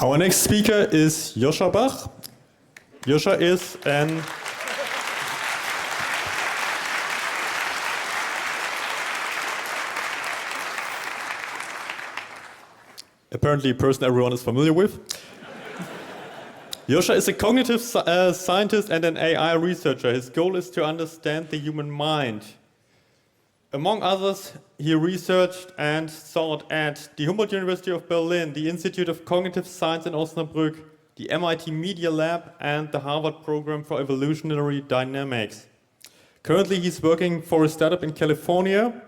Our next speaker is Joscha Bach. Joscha is an apparently a person everyone is familiar with. Joscha is a cognitive scientist and an AI researcher. His goal is to understand the human mind. Among others, he researched and taught at the Humboldt University of Berlin, the Institute of Cognitive Science in Osnabrück, the MIT Media Lab, and the Harvard Program for Evolutionary Dynamics. Currently, he's working for a startup in California.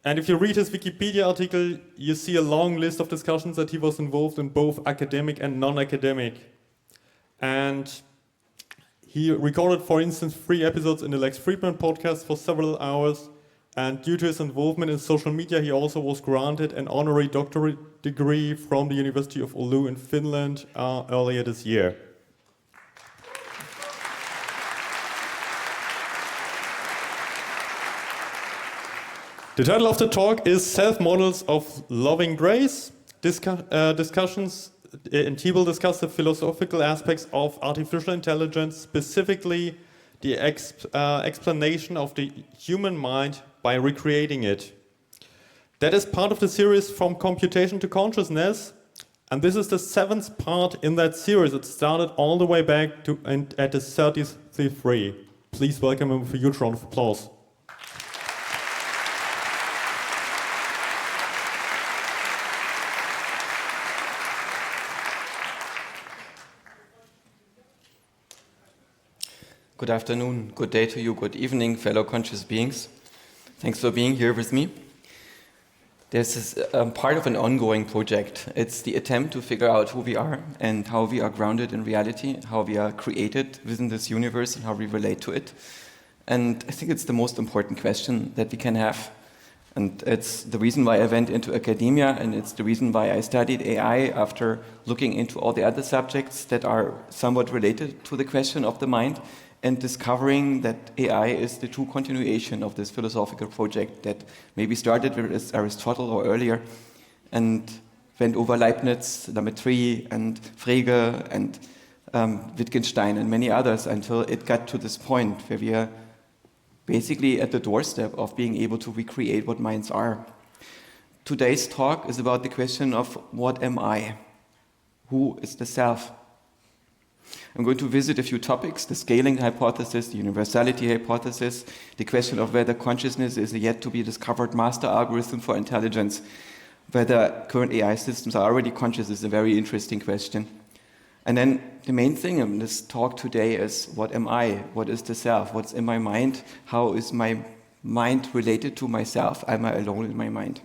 And if you read his Wikipedia article, you see a long list of discussions that he was involved in, both academic and non-academic. And he recorded, for instance, 3 episodes in the Lex Friedman podcast for several hours. And due to his involvement in social media, he also was granted an honorary doctorate degree from the University of Oulu in Finland earlier this year. The title of the talk is Self-Models of Loving Grace, discussions, and he will discuss the philosophical aspects of artificial intelligence, specifically the explanation of the human mind by recreating it. That is part of the series From Computation to Consciousness, and this is the 7th part in that series. It started all the way back to at the 33. Please welcome him with a huge round of applause. Good afternoon, good day to you, good evening, fellow conscious beings. Thanks for being here with me. This is part of an ongoing project. It's the attempt to figure out who we are and how we are grounded in reality, how we are created within this universe and how we relate to it. And I think it's the most important question that we can have. And it's the reason why I went into academia, and it's the reason why I studied AI after looking into all the other subjects that are somewhat related to the question of the mind, and discovering that AI is the true continuation of this philosophical project that maybe started with Aristotle or earlier and went over Leibniz, Lamettrie, and Frege, and Wittgenstein, and many others until it got to this point where we are basically at the doorstep of being able to recreate what minds are. Today's talk is about the question of what am I? Who is the self? I'm going to visit a few topics: the scaling hypothesis, the universality hypothesis, the question of whether consciousness is a yet to be discovered master algorithm for intelligence, whether current AI systems are already conscious is a very interesting question. And then the main thing in this talk today is what am I? What is the self? What's in my mind? How is my mind related to myself? Am I alone in my mind?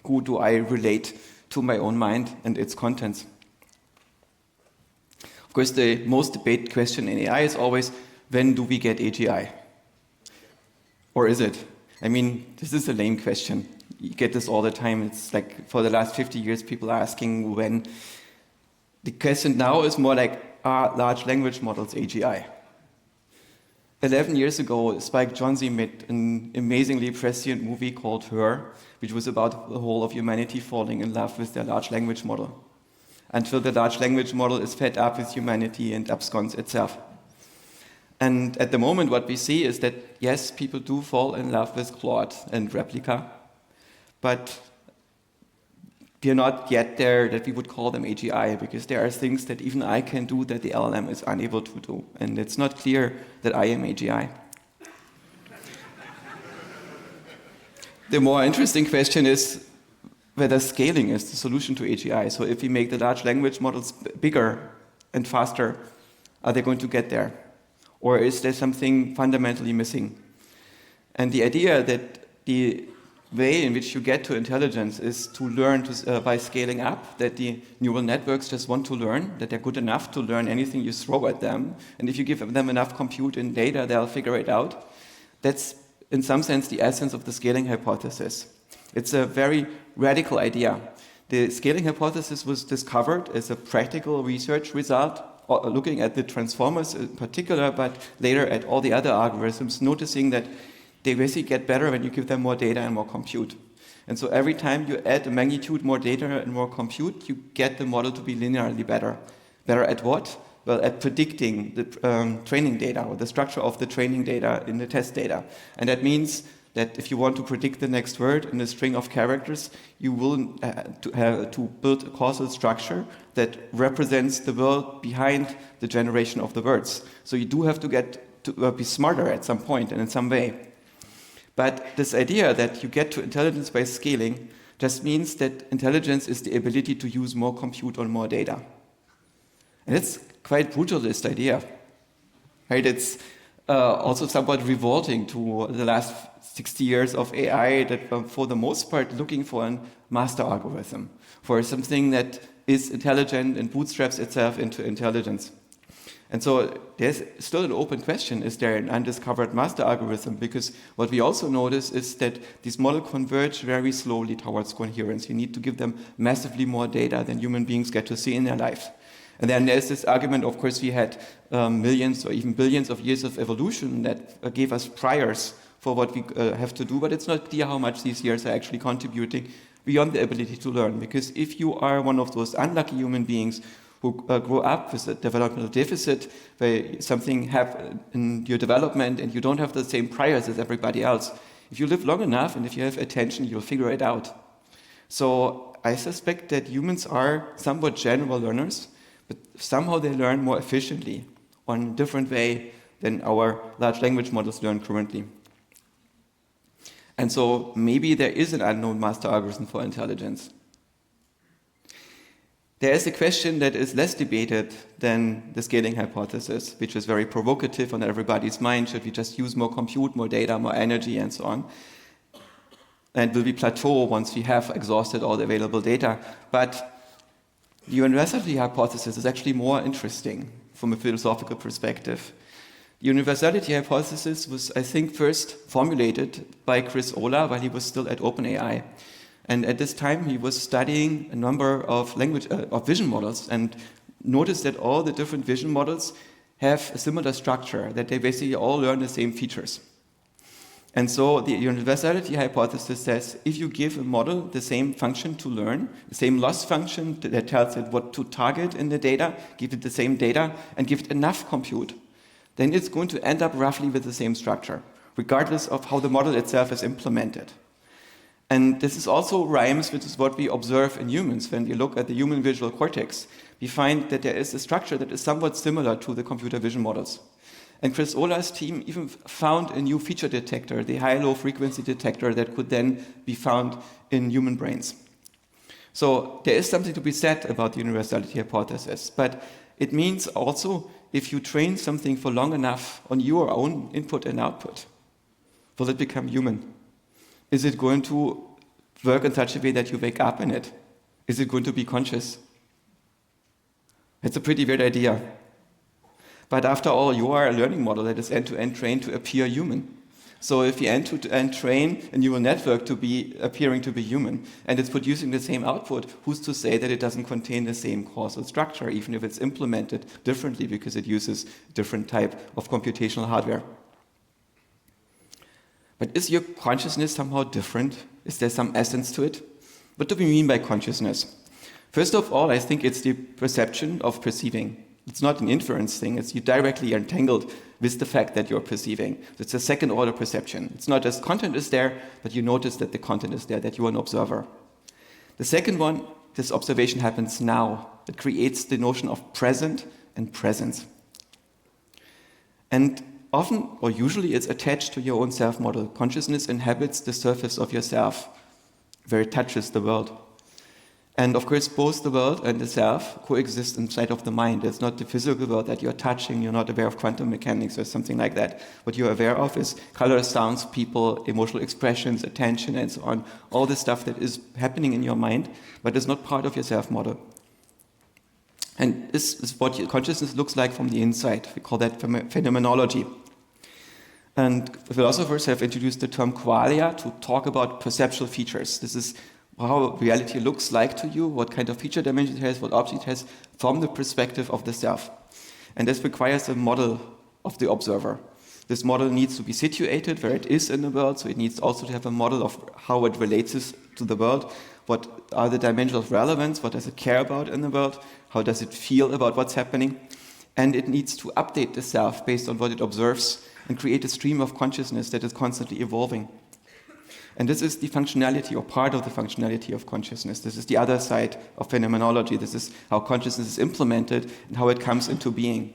Who do I relate to my own mind and its contents? Of course, the most debated question in AI is always, when do we get AGI? Or is it? I mean, this is a lame question. You get this all the time. It's like for the last 50 years, people are asking when. The question now is more like, are large language models AGI? 11 years ago, Spike Jonze made an amazingly prescient movie called Her, which was about the whole of humanity falling in love with their large language model, until the large language model is fed up with humanity and absconds itself. And at the moment, what we see is that, yes, people do fall in love with Claude and Replica, but we are not yet there that we would call them AGI, because there are things that even I can do that the LLM is unable to do. And it's not clear that I am AGI. The more interesting question is whether scaling is the solution to AGI. So if we make the large language models bigger and faster, are they going to get there? Or is there something fundamentally missing? And the idea that the way in which you get to intelligence is to learn by scaling up, that the neural networks just want to learn, that they're good enough to learn anything you throw at them, and if you give them enough compute and data, they'll figure it out. That's, in some sense, the essence of the scaling hypothesis. It's a very radical idea. The scaling hypothesis was discovered as a practical research result, looking at the transformers in particular, but later at all the other algorithms, noticing that they basically get better when you give them more data and more compute. And so every time you add a magnitude more data and more compute, you get the model to be linearly better. Better at what? Well, at predicting the training data or the structure of the training data in the test data. And that means that if you want to predict the next word in a string of characters, you will have to build a causal structure that represents the world behind the generation of the words. So you do have to get to be smarter at some point and in some way. But this idea that you get to intelligence by scaling just means that intelligence is the ability to use more compute on more data. And it's quite brutalist idea, right? It's also somewhat revolting to the last 60 years of AI that for the most part looking for a master algorithm, for something that is intelligent and bootstraps itself into intelligence. And so there's still an open question, is there an undiscovered master algorithm? Because what we also notice is that these models converge very slowly towards coherence. You need to give them massively more data than human beings get to see in their life. And then there's this argument, of course, we had millions or even billions of years of evolution that gave us priors for what we have to do, but it's not clear how much these years are actually contributing beyond the ability to learn. Because if you are one of those unlucky human beings who grow up with a developmental deficit, where something happens in your development and you don't have the same priors as everybody else, if you live long enough and if you have attention, you'll figure it out. So I suspect that humans are somewhat general learners, but somehow they learn more efficiently on a different way than our large language models learn currently. And so maybe there is an unknown master algorithm for intelligence. There is a question that is less debated than the scaling hypothesis, which is very provocative on everybody's mind. Should we just use more compute, more data, more energy, and so on? And will we plateau once we have exhausted all the available data? But the universality hypothesis is actually more interesting from a philosophical perspective. The universality hypothesis was, I think, first formulated by Chris Olah while he was still at OpenAI. And at this time, he was studying a number of vision models and noticed that all the different vision models have a similar structure, that they basically all learn the same features. And so the universality hypothesis says if you give a model the same function to learn, the same loss function that tells it what to target in the data, give it the same data, and give it enough compute, then it's going to end up roughly with the same structure, regardless of how the model itself is implemented. And this is also rhymes with what we observe in humans. When we look at the human visual cortex, we find that there is a structure that is somewhat similar to the computer vision models. And Chris Olah's team even found a new feature detector, the high-low frequency detector that could then be found in human brains. So there is something to be said about the universality hypothesis, but it means also if you train something for long enough on your own input and output, will it become human? Is it going to work in such a way that you wake up in it? Is it going to be conscious? It's a pretty weird idea. But after all, you are a learning model that is end-to-end trained to appear human. So if you end-to-end train a neural network to be appearing to be human, and it's producing the same output, who's to say that it doesn't contain the same causal structure, even if it's implemented differently because it uses a different type of computational hardware? But is your consciousness somehow different? Is there some essence to it? What do we mean by consciousness? First of all, I think it's the perception of perceiving. It's not an inference thing, it's you directly entangled with the fact that you're perceiving. So it's a second order perception. It's not just content is there, but you notice that the content is there, that you're an observer. The second one, this observation happens now. It creates the notion of present and presence. And often, or usually, it's attached to your own self-model. Consciousness inhabits the surface of yourself, where it touches the world. And of course, both the world and the self coexist inside of the mind. It's not the physical world that you're touching. You're not aware of quantum mechanics or something like that. What you're aware of is colors, sounds, people, emotional expressions, attention, and so on. All the stuff that is happening in your mind, but is not part of your self-model. And this is what your consciousness looks like from the inside. We call that phenomenology. And philosophers have introduced the term qualia to talk about perceptual features. This is how reality looks like to you, what kind of feature dimension it has, what object it has, from the perspective of the self. And this requires a model of the observer. This model needs to be situated where it is in the world, so it needs also to have a model of how it relates to the world. What are the dimensions of relevance? What does it care about in the world? How does it feel about what's happening? And it needs to update the self based on what it observes and create a stream of consciousness that is constantly evolving. And this is the functionality, or part of the functionality of consciousness. This is the other side of phenomenology. This is how consciousness is implemented and how it comes into being.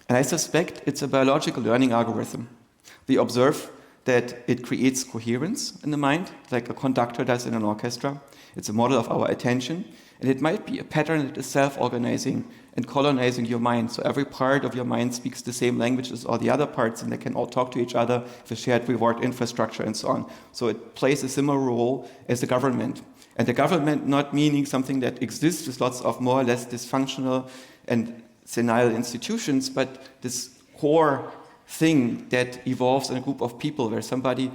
And I suspect it's a biological learning algorithm. We observe that it creates coherence in the mind, like a conductor does in an orchestra. It's a model of our attention, and it might be a pattern that is self-organizing and colonizing your mind. So every part of your mind speaks the same language as all the other parts, and they can all talk to each other with a shared reward infrastructure and so on. So it plays a similar role as the government. And the government not meaning something that exists with lots of more or less dysfunctional and senile institutions, but this core thing that evolves in a group of people where somebody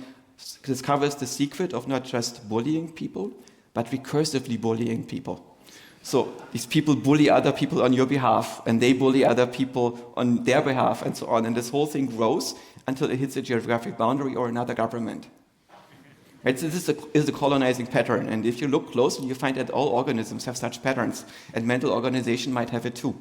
discovers the secret of not just bullying people, but recursively bullying people. So these people bully other people on your behalf, and they bully other people on their behalf, and so on. And this whole thing grows until it hits a geographic boundary or another government. Right? So this is a colonizing pattern. And if you look closely, you find that all organisms have such patterns, and mental organization might have it too.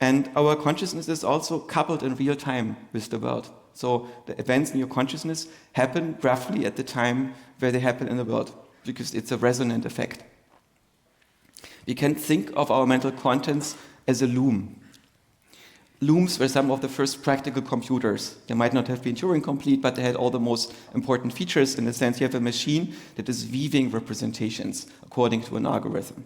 And our consciousness is also coupled in real time with the world. So the events in your consciousness happen roughly at the time where they happen in the world, because it's a resonant effect. We can think of our mental contents as a loom. Looms were some of the first practical computers. They might not have been Turing-complete, but they had all the most important features. In the sense, you have a machine that is weaving representations according to an algorithm.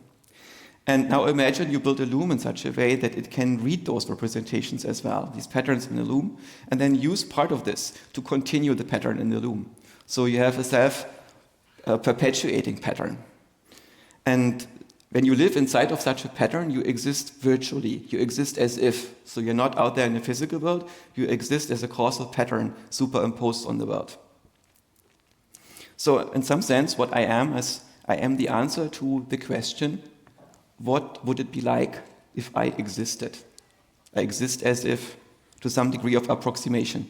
And now imagine you build a loom in such a way that it can read those representations as well, these patterns in the loom, and then use part of this to continue the pattern in the loom. So you have a self-perpetuating pattern. And when you live inside of such a pattern, you exist virtually. You exist as if. So you're not out there in the physical world, you exist as a causal pattern superimposed on the world. So in some sense, what I am is I am the answer to the question, what would it be like if I existed? I exist as if, to some degree of approximation.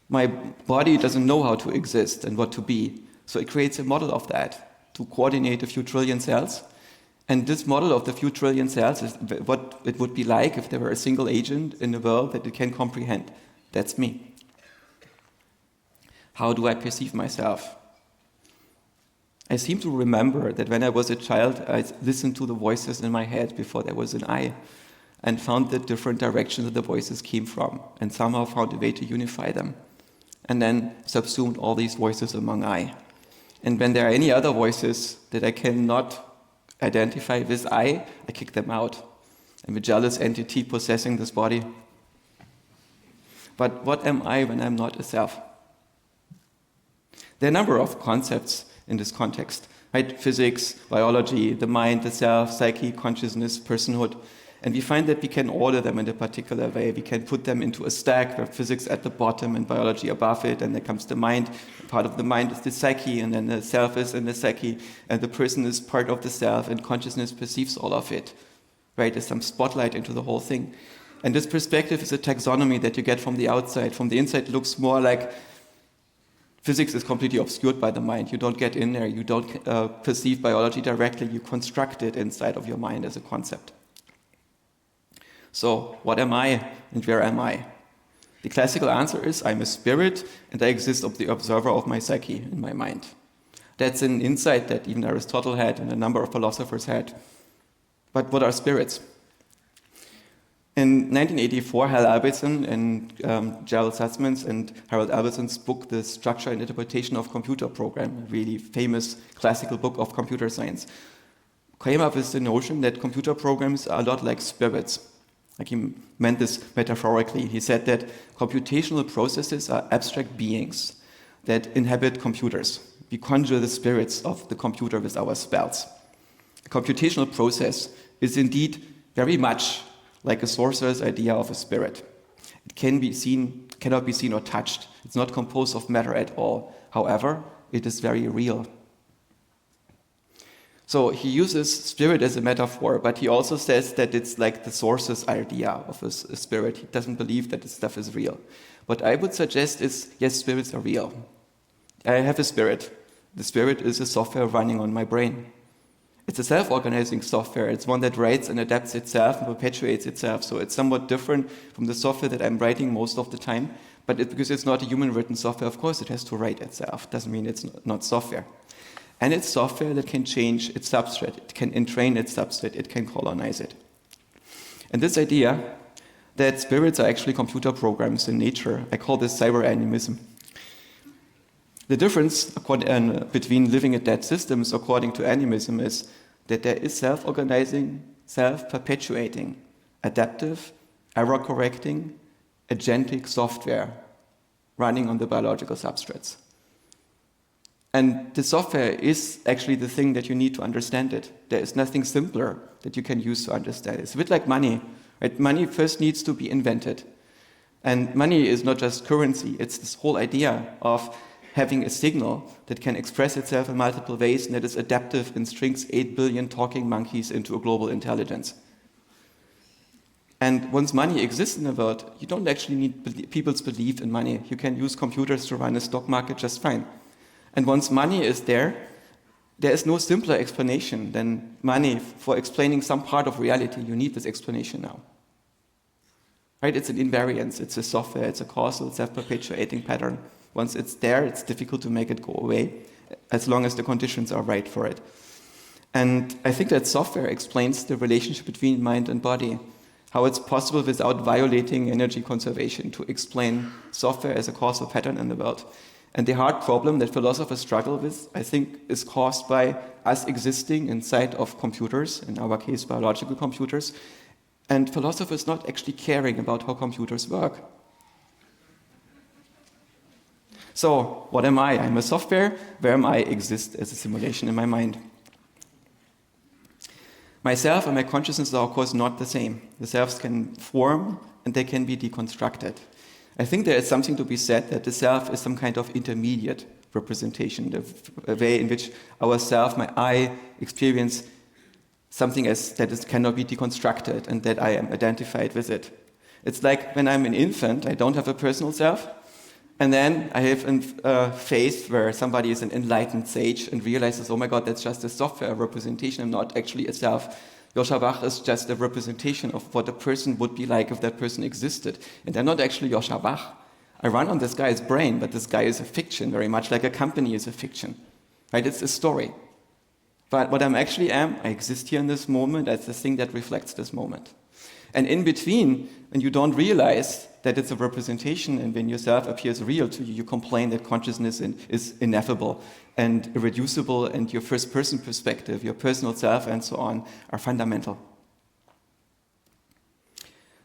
My body doesn't know how to exist and what to be, so it creates a model of that to coordinate a few trillion cells. And this model of the few trillion cells is what it would be like if there were a single agent in the world that it can comprehend. That's me. How do I perceive myself? I seem to remember that when I was a child, I listened to the voices in my head before there was an I, and found the different directions that the voices came from, and somehow found a way to unify them, and then subsumed all these voices among I. And when there are any other voices that I cannot identify with I kick them out. I'm a jealous entity possessing this body. But what am I when I'm not a self? There are a number of concepts in this context, right? Physics, biology, the mind, the self, psyche, consciousness, personhood. And we find that we can order them in a particular way. We can put them into a stack where physics at the bottom and biology above it, and then comes the mind. Part of the mind is the psyche, and then the self is in the psyche, and the person is part of the self, and consciousness perceives all of it, right? There's some spotlight into the whole thing. And this perspective is a taxonomy that you get from the outside. From the inside, it looks more like physics is completely obscured by the mind. You don't get in there. You don't perceive biology directly. You construct it inside of your mind as a concept. So, what am I and where am I? The classical answer is I'm a spirit and I exist as the observer of my psyche in my mind. That's an insight that even Aristotle had and a number of philosophers had. But what are spirits? In 1984, Hal Albertson and Gerald Sussman's and Harold Albertson's book, The Structure and Interpretation of Computer Program, a really famous classical book of computer science, came up with the notion that computer programs are a lot like spirits. Like he meant this metaphorically. He said that computational processes are abstract beings that inhabit computers. We conjure the spirits of the computer with our spells. The computational process is indeed very much like a sorcerer's idea of a spirit. It cannot be seen or touched. It's not composed of matter at all. However, it is very real. So he uses spirit as a metaphor, but he also says that it's like the source's idea of a spirit. He doesn't believe that this stuff is real. What I would suggest is, yes, spirits are real. I have a spirit. The spirit is a software running on my brain. It's a self-organizing software. It's one that writes and adapts itself and perpetuates itself. So it's somewhat different from the software that I'm writing most of the time. But because it's not a human-written software, of course, it has to write itself. Doesn't mean it's not software. And it's software that can change its substrate. It can entrain its substrate. It can colonize it. And this idea that spirits are actually computer programs in nature, I call this cyber animism. The difference between living and dead systems, according to animism, is that there is self-organizing, self-perpetuating, adaptive, error-correcting, agentic software running on the biological substrates. And the software is actually the thing that you need to understand it. There is nothing simpler that you can use to understand it. It's a bit like money. Right? Money first needs to be invented. And money is not just currency. It's this whole idea of having a signal that can express itself in multiple ways and that is adaptive and strings 8 billion talking monkeys into a global intelligence. And once money exists in the world, you don't actually need people's belief in money. You can use computers to run a stock market just fine. And once money is there is no simpler explanation than money for explaining some part of reality. You need this explanation now. Right? It's an invariance, it's a software, it's a causal, self-perpetuating pattern. Once it's there, it's difficult to make it go away, as long as the conditions are right for it. And I think that software explains the relationship between mind and body, how it's possible without violating energy conservation to explain software as a causal pattern in the world. And the hard problem that philosophers struggle with, I think, is caused by us existing inside of computers, in our case, biological computers, and philosophers not actually caring about how computers work. So, what am I? I'm a software where I exist as a simulation in my mind. Myself and my consciousness are, of course, not the same. The selves can form and they can be deconstructed. I think there is something to be said that the self is some kind of intermediate representation, the way in which our self, my I, experience something that cannot be deconstructed and that I am identified with it. It's like when I'm an infant, I don't have a personal self, and then I have a phase where somebody is an enlightened sage and realizes, oh my God, that's just a software representation, I'm not actually a self. Joscha Bach is just a representation of what a person would be like if that person existed. And I'm not actually Joscha Bach. I run on this guy's brain, but this guy is a fiction, very much like a company is a fiction. Right? It's a story. But what I actually am, I exist here in this moment as the thing that reflects this moment. And in between, when you don't realize that it's a representation and when yourself appears real to you, you complain that consciousness is ineffable and irreducible and your first-person perspective, your personal self and so on are fundamental.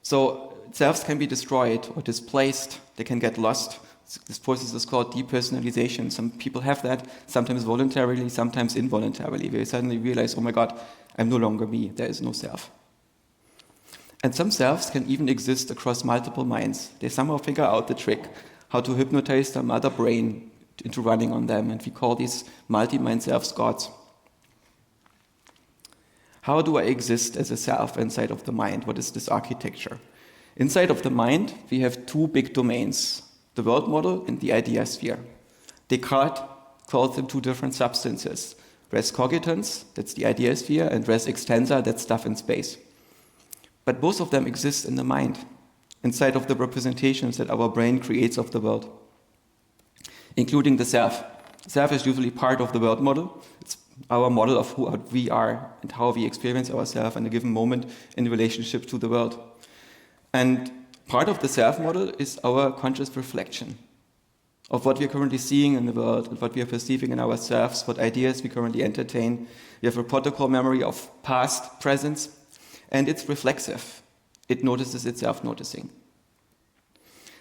So selves can be destroyed or displaced, they can get lost. This process is called depersonalization. Some people have that, sometimes voluntarily, sometimes involuntarily. They suddenly realize, oh my God, I'm no longer me, there is no self. And some selves can even exist across multiple minds. They somehow figure out the trick, how to hypnotize their mother brain into running on them, and we call these multi-mind selves gods. How do I exist as a self inside of the mind? What is this architecture? Inside of the mind, we have two big domains, the world model and the idea sphere. Descartes called them two different substances. Res cogitans, that's the idea sphere, and res extensa, that's stuff in space. But both of them exist in the mind, inside of the representations that our brain creates of the world, including the self. Self is usually part of the world model. It's our model of who we are and how we experience ourselves in a given moment in relationship to the world. And part of the self model is our conscious reflection of what we are currently seeing in the world and what we are perceiving in ourselves, what ideas we currently entertain. We have a protocol memory of past, presence, and it's reflexive. It notices itself noticing.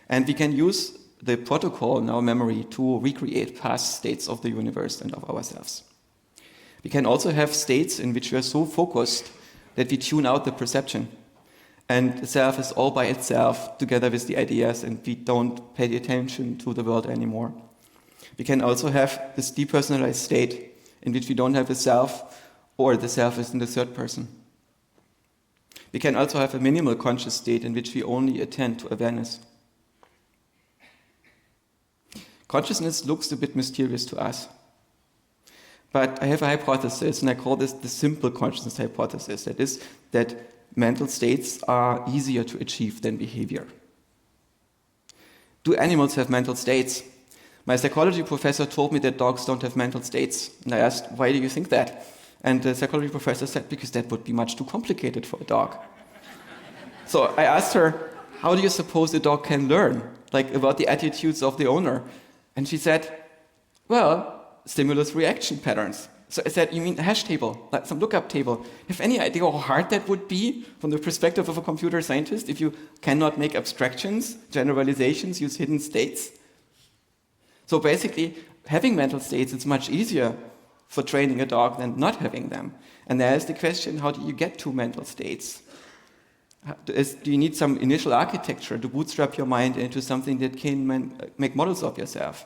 And we can use the protocol in our memory to recreate past states of the universe and of ourselves. We can also have states in which we are so focused that we tune out the perception. And the self is all by itself together with the ideas and we don't pay attention to the world anymore. We can also have this depersonalized state in which we don't have a self or the self is in the third person. We can also have a minimal conscious state in which we only attend to awareness. Consciousness looks a bit mysterious to us. But I have a hypothesis, and I call this the simple consciousness hypothesis. That is, that mental states are easier to achieve than behavior. Do animals have mental states? My psychology professor told me that dogs don't have mental states. And I asked, why do you think that? And the psychology professor said, because that would be much too complicated for a dog. So I asked her, how do you suppose a dog can learn, like about the attitudes of the owner? And she said, well, stimulus reaction patterns. So I said, you mean a hash table, like some lookup table? Have any idea how hard that would be from the perspective of a computer scientist if you cannot make abstractions, generalizations, use hidden states? So basically, having mental states, it's much easier for training a dog than not having them. And there's the question, how do you get to mental states? Do you need some initial architecture to bootstrap your mind into something that can make models of yourself?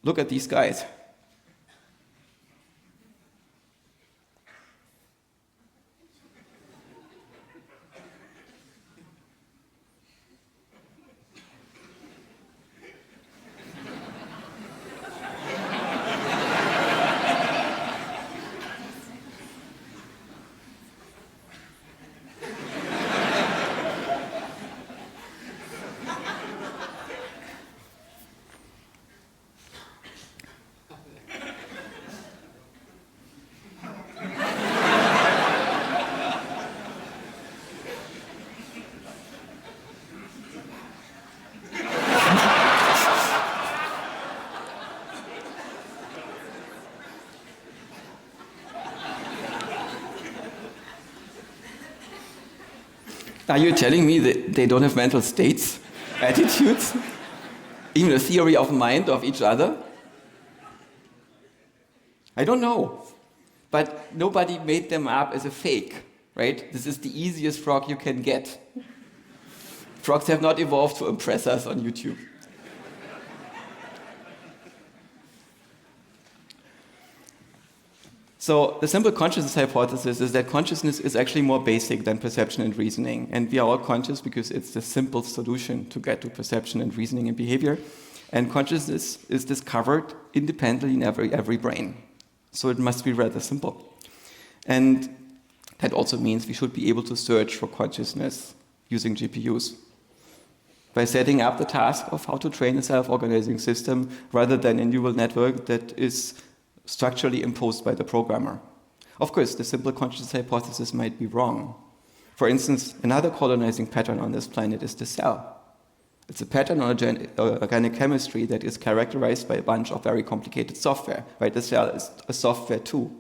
Look at these guys. Are you telling me that they don't have mental states, attitudes, even a theory of mind of each other? I don't know. But nobody made them up as a fake, right? This is the easiest frog you can get. Frogs have not evolved to impress us on YouTube. So the simple consciousness hypothesis is that consciousness is actually more basic than perception and reasoning. And we are all conscious because it's the simple solution to get to perception and reasoning and behavior. And consciousness is discovered independently in every brain. So it must be rather simple. And that also means we should be able to search for consciousness using GPUs by setting up the task of how to train a self-organizing system rather than a neural network that is structurally imposed by the programmer. Of course, the simple consciousness hypothesis might be wrong. For instance, another colonizing pattern on this planet is the cell. It's a pattern on organic chemistry that is characterized by a bunch of very complicated software. Right? The cell is a software too.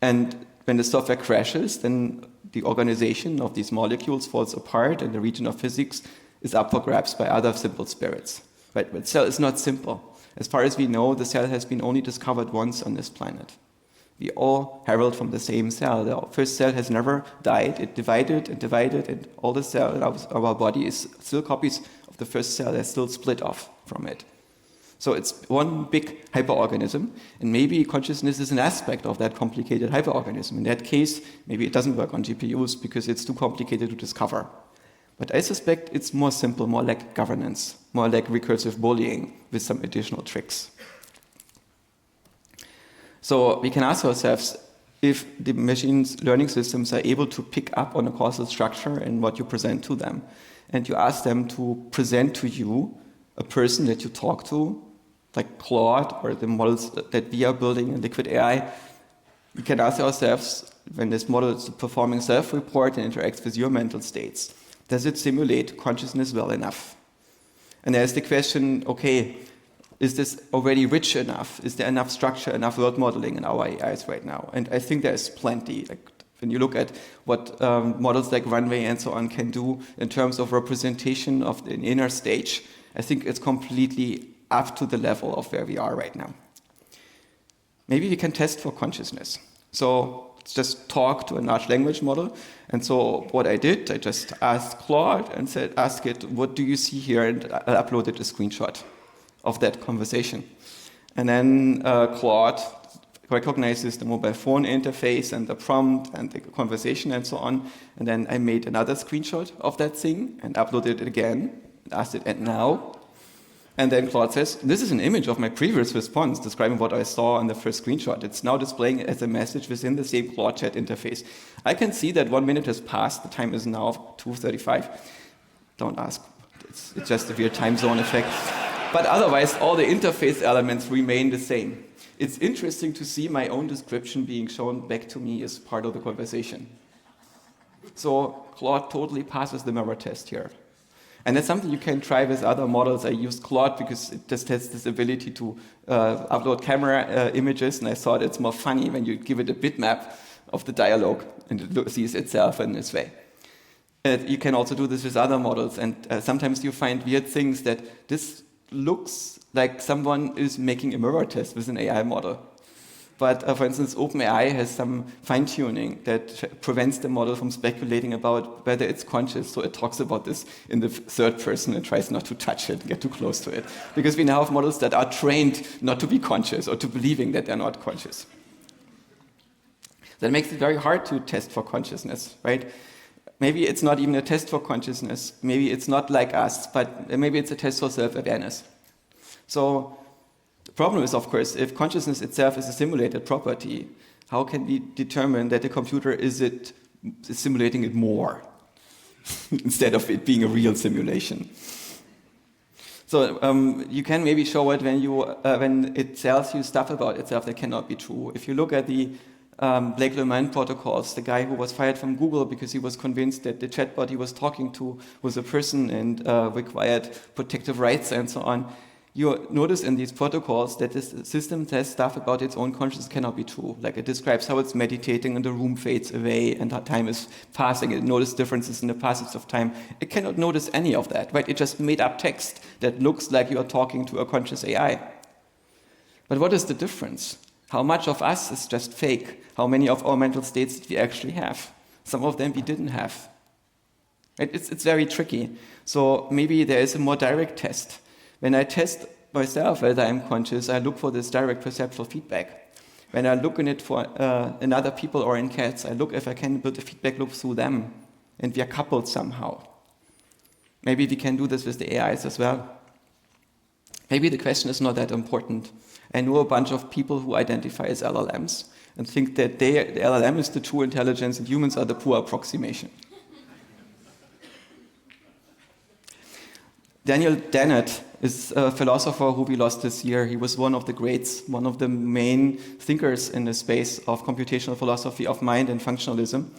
And when the software crashes, then the organization of these molecules falls apart and the region of physics is up for grabs by other simple spirits. Right? But the cell is not simple. As far as we know, the cell has been only discovered once on this planet. We all herald from the same cell. The first cell has never died. It divided, and all the cells of our body is still copies of the first cell that's still split off from it. So it's one big hyperorganism, and maybe consciousness is an aspect of that complicated hyperorganism. In that case, maybe it doesn't work on GPUs because it's too complicated to discover. But I suspect it's more simple, more like governance, more like recursive bullying with some additional tricks. So we can ask ourselves if the machine's learning systems are able to pick up on a causal structure in what you present to them. And you ask them to present to you a person that you talk to, like Claude or the models that we are building in Liquid AI. We can ask ourselves, when this model is performing self-report and interacts with your mental states, does it simulate consciousness well enough? And there's the question, okay, is this already rich enough? Is there enough structure, enough world modeling in our AIs right now? And I think there's plenty. Like, when you look at what models like Runway and so on can do in terms of representation of an inner stage, I think it's completely up to the level of where we are right now. Maybe we can test for consciousness. So let's just talk to a large language model. And so what I did, I just asked Claude and said, ask it, what do you see here? And I uploaded a screenshot of that conversation. And then Claude recognizes the mobile phone interface and the prompt and the conversation and so on. And then I made another screenshot of that thing and uploaded it again and asked it, and now? And then Claude says, this is an image of my previous response describing what I saw in the first screenshot. It's now displaying it as a message within the same Claude chat interface. I can see that 1 minute has passed. The time is now 2:35. Don't ask. It's just a weird time zone effect. But otherwise, all the interface elements remain the same. It's interesting to see my own description being shown back to me as part of the conversation. So Claude totally passes the mirror test here. And that's something you can try with other models. I used Claude because it just has this ability to upload camera images, and I thought it's more funny when you give it a bitmap of the dialogue, and it sees itself in this way. You can also do this with other models, and sometimes you find weird things that this looks like someone is making a mirror test with an AI model. But for instance, OpenAI has some fine-tuning that prevents the model from speculating about whether it's conscious. So it talks about this in the third person and tries not to touch it, get too close to it. Because we now have models that are trained not to be conscious or to believing that they're not conscious. That makes it very hard to test for consciousness, right? Maybe it's not even a test for consciousness. Maybe it's not like us, but maybe it's a test for self-awareness. So the problem is, of course, if consciousness itself is a simulated property, how can we determine that the computer is simulating it more instead of it being a real simulation? So you can maybe show it when it tells you stuff about itself that cannot be true. If you look at the Blake-Leman protocols, the guy who was fired from Google because he was convinced that the chatbot he was talking to was a person and required protective rights and so on. You notice in these protocols that this system says stuff about its own consciousness cannot be true. Like it describes how it's meditating and the room fades away and how time is passing. It notices differences in the passage of time. It cannot notice any of that, right? It just made up text that looks like you are talking to a conscious AI. But what is the difference? How much of us is just fake? How many of our mental states did we actually have? Some of them we didn't have. Right? It's very tricky. So maybe there is a more direct test. When I test myself whether I'm conscious, I look for this direct perceptual feedback. When I look in it for in other people or in cats, I look if I can build a feedback loop through them, and we are coupled somehow. Maybe we can do this with the AIs as well. Maybe the question is not that important. I know a bunch of people who identify as LLMs and think that the LLM is the true intelligence and humans are the poor approximation. Daniel Dennett is a philosopher who we lost this year. He was one of the greats, one of the main thinkers in the space of computational philosophy of mind and functionalism.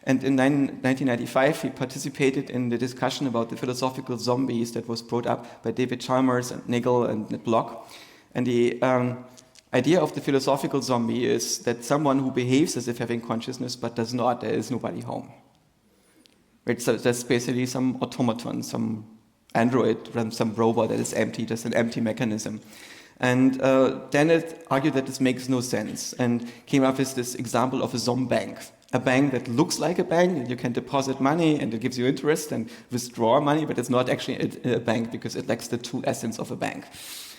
And in 1995, he participated in the discussion about the philosophical zombies that was brought up by David Chalmers and Nagel and Block. And the idea of the philosophical zombie is that someone who behaves as if having consciousness but does not, there is nobody home. Right? So that's basically some automaton, some android, some robot that is empty, just an empty mechanism. And Dennett argued that this makes no sense and came up with this example of a zombank. A bank that looks like a bank, and you can deposit money and it gives you interest and withdraw money, but it's not actually a bank because it lacks the true essence of a bank.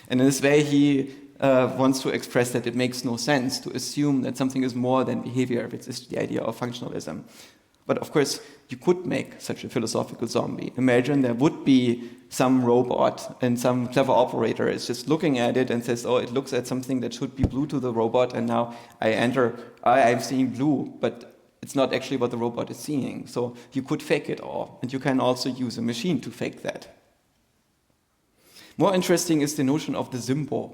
And in this way, he wants to express that it makes no sense to assume that something is more than behavior, which is the idea of functionalism. But of course, you could make such a philosophical zombie. Imagine there would be some robot and some clever operator is just looking at it and says, oh, it looks at something that should be blue to the robot, and now I'm seeing blue, but it's not actually what the robot is seeing. So you could fake it all, and you can also use a machine to fake that. More interesting is the notion of the Zimbo.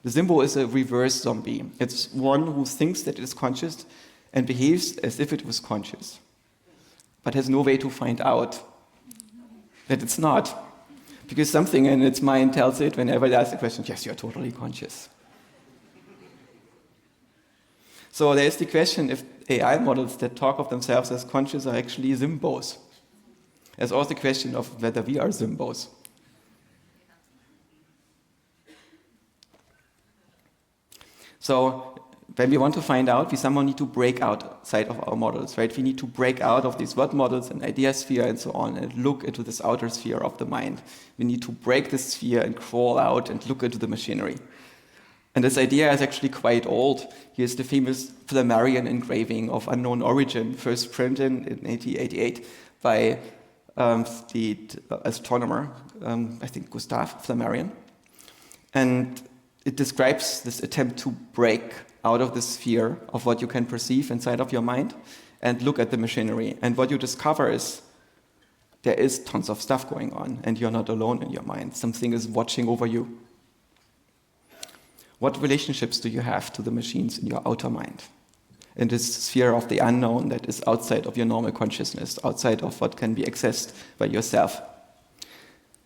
The Zimbo is a reverse zombie. It's one who thinks that it is conscious and behaves as if it was conscious, but has no way to find out that it's not. Because something in its mind tells it, whenever it asks the question, yes, you're totally conscious. So there's the question if AI models that talk of themselves as conscious are actually Zimbos. There's also the question of whether we are Zimbos. So when we want to find out, we somehow need to break outside of our models, right? We need to break out of these word models and idea sphere and so on and look into this outer sphere of the mind. We need to break this sphere and crawl out and look into the machinery. And this idea is actually quite old. Here's the famous Flammarion engraving of unknown origin, first printed in 1888 by the astronomer, I think Gustav Flammarion. And it describes this attempt to break out of the sphere of what you can perceive inside of your mind and look at the machinery. And what you discover is there is tons of stuff going on, and you're not alone in your mind. Something is watching over you. What relationships do you have to the machines in your outer mind? In this sphere of the unknown that is outside of your normal consciousness, outside of what can be accessed by yourself.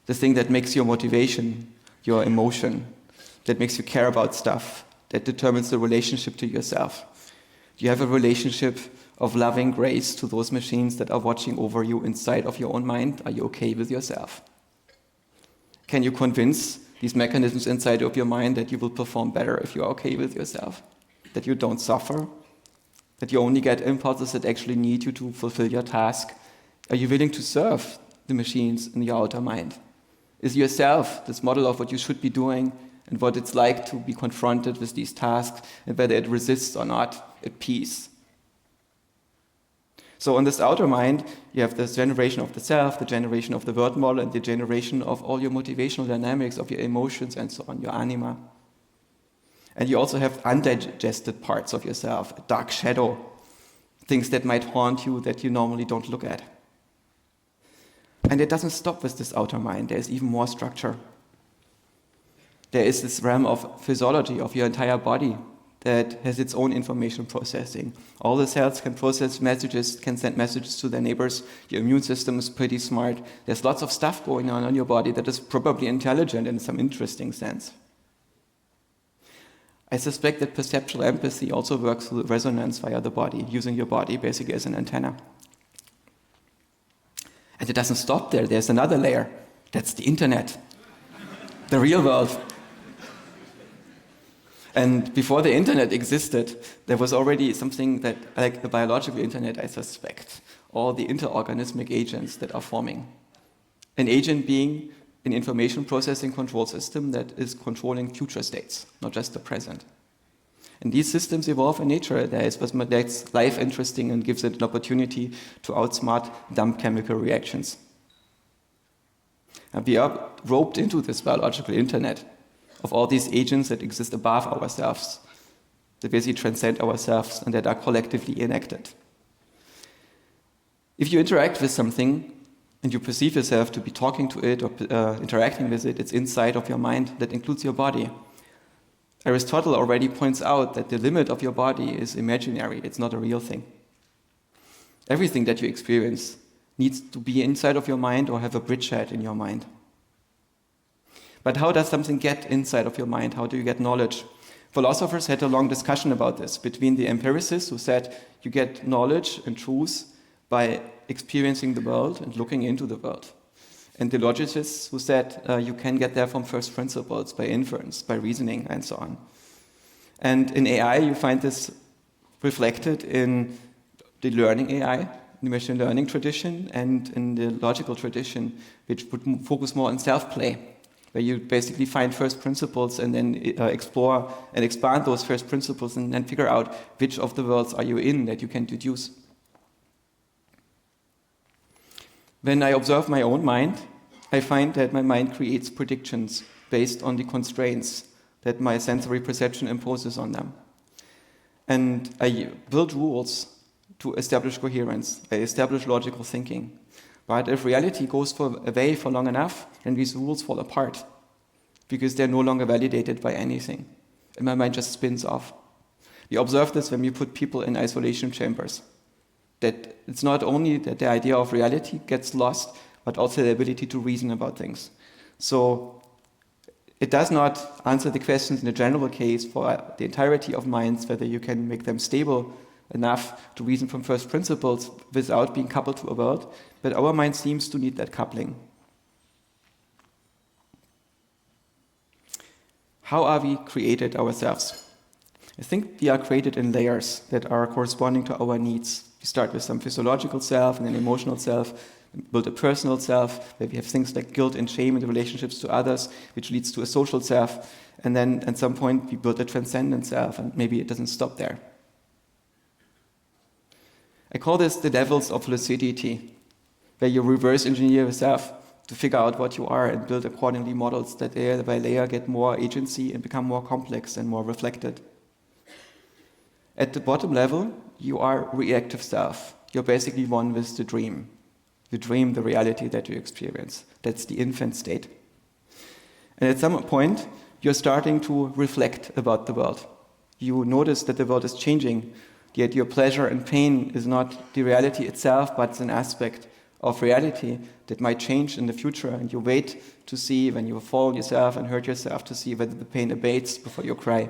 The thing that makes your motivation, your emotion, that makes you care about stuff, that determines the relationship to yourself. Do you have a relationship of loving grace to those machines that are watching over you inside of your own mind? Are you okay with yourself? Can you convince these mechanisms inside of your mind that you will perform better if you are okay with yourself? That you don't suffer? That you only get impulses that actually need you to fulfill your task? Are you willing to serve the machines in your outer mind? Is yourself this model of what you should be doing and what it's like to be confronted with these tasks and whether it resists or not at peace? So in this outer mind, you have this generation of the self, the generation of the world model, and the generation of all your motivational dynamics, of your emotions and so on, your anima. And you also have undigested parts of yourself, a dark shadow, things that might haunt you that you normally don't look at. And it doesn't stop with this outer mind. There's even more structure. There is this realm of physiology of your entire body that has its own information processing. All the cells can process messages, can send messages to their neighbors. Your immune system is pretty smart. There's lots of stuff going on in your body that is probably intelligent in some interesting sense. I suspect that perceptual empathy also works through resonance via the body, using your body basically as an antenna. And it doesn't stop there. There's another layer. That's the internet, the real world. And before the internet existed, there was already something that, like the biological internet, I suspect, all the interorganismic agents that are forming. An agent being an information processing control system that is controlling future states, not just the present. And these systems evolve in nature. That is what makes life interesting and gives it an opportunity to outsmart dumb chemical reactions. And we are roped into this biological internet of all these agents that exist above ourselves, that basically transcend ourselves and that are collectively enacted. If you interact with something and you perceive yourself to be talking to it or interacting with it, it's inside of your mind. That includes your body. Aristotle already points out that the limit of your body is imaginary. It's not a real thing. Everything that you experience needs to be inside of your mind or have a bridgehead in your mind. But how does something get inside of your mind? How do you get knowledge? Philosophers had a long discussion about this between the empiricists who said you get knowledge and truth by experiencing the world and looking into the world, and the logicists who said you can get there from first principles, by inference, by reasoning, and so on. And in AI, you find this reflected in the learning AI, the machine learning tradition, and in the logical tradition, which would focus more on self-play, where you basically find first principles and then explore and expand those first principles and then figure out which of the worlds are you in that you can deduce. When I observe my own mind, I find that my mind creates predictions based on the constraints that my sensory perception imposes on them. And I build rules to establish coherence. I establish logical thinking. But if reality goes away for long enough, then these rules fall apart because they're no longer validated by anything. And my mind just spins off. We observe this when we put people in isolation chambers. That it's not only that the idea of reality gets lost, but also the ability to reason about things. So it does not answer the questions in the general case for the entirety of minds, whether you can make them stable enough to reason from first principles without being coupled to a world, but our mind seems to need that coupling. How are we created ourselves? I think we are created in layers that are corresponding to our needs. You start with some physiological self and an emotional self, build a personal self, where we have things like guilt and shame in the relationships to others, which leads to a social self. And then at some point we build a transcendent self, and maybe it doesn't stop there. I call this the levels of lucidity, where you reverse engineer yourself to figure out what you are and build accordingly models that layer by layer get more agency and become more complex and more reflected. At the bottom level, you are reactive self. You're basically one with the dream. You dream the reality that you experience. That's the infant state. And at some point, you're starting to reflect about the world. You notice that the world is changing, yet your pleasure and pain is not the reality itself, but it's an aspect of reality that might change in the future, and you wait to see when you fall yourself and hurt yourself to see whether the pain abates before you cry.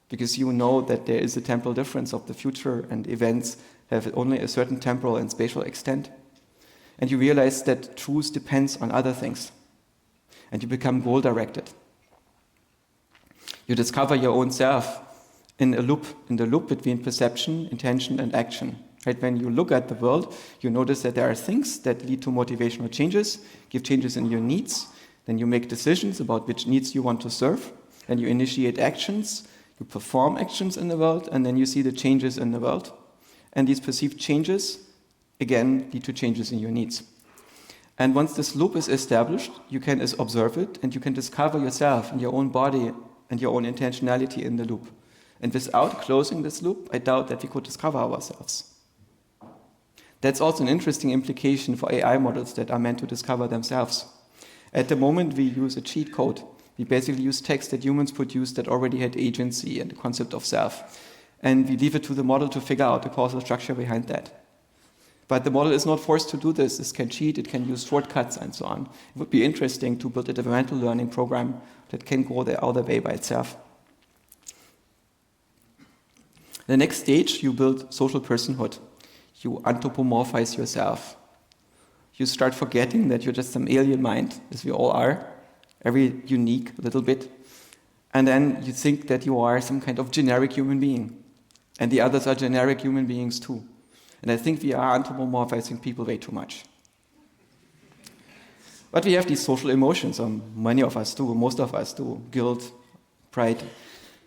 Because you know that there is a temporal difference of the future, and events have only a certain temporal and spatial extent. And you realize that truth depends on other things. And you become goal-directed. You discover your own self in the loop between perception, intention, and action. Right? When you look at the world, you notice that there are things that lead to motivational changes, give changes in your needs. Then you make decisions about which needs you want to serve. And you initiate actions, you perform actions in the world, and then you see the changes in the world. And these perceived changes, again, lead to changes in your needs. And once this loop is established, you can observe it, and you can discover yourself and your own body and your own intentionality in the loop. And without closing this loop, I doubt that we could discover ourselves. That's also an interesting implication for AI models that are meant to discover themselves. At the moment, we use a cheat code. We basically use text that humans produce that already had agency and the concept of self. And we leave it to the model to figure out the causal structure behind that. But the model is not forced to do this. It can cheat, it can use shortcuts, and so on. It would be interesting to build a developmental learning program that can go the other way by itself. The next stage, you build social personhood. You anthropomorphize yourself. You start forgetting that you're just some alien mind, as we all are, every unique little bit. And then you think that you are some kind of generic human being. And the others are generic human beings too. And I think we are anthropomorphizing people way too much. But we have these social emotions, many of us do, most of us do. Guilt, pride,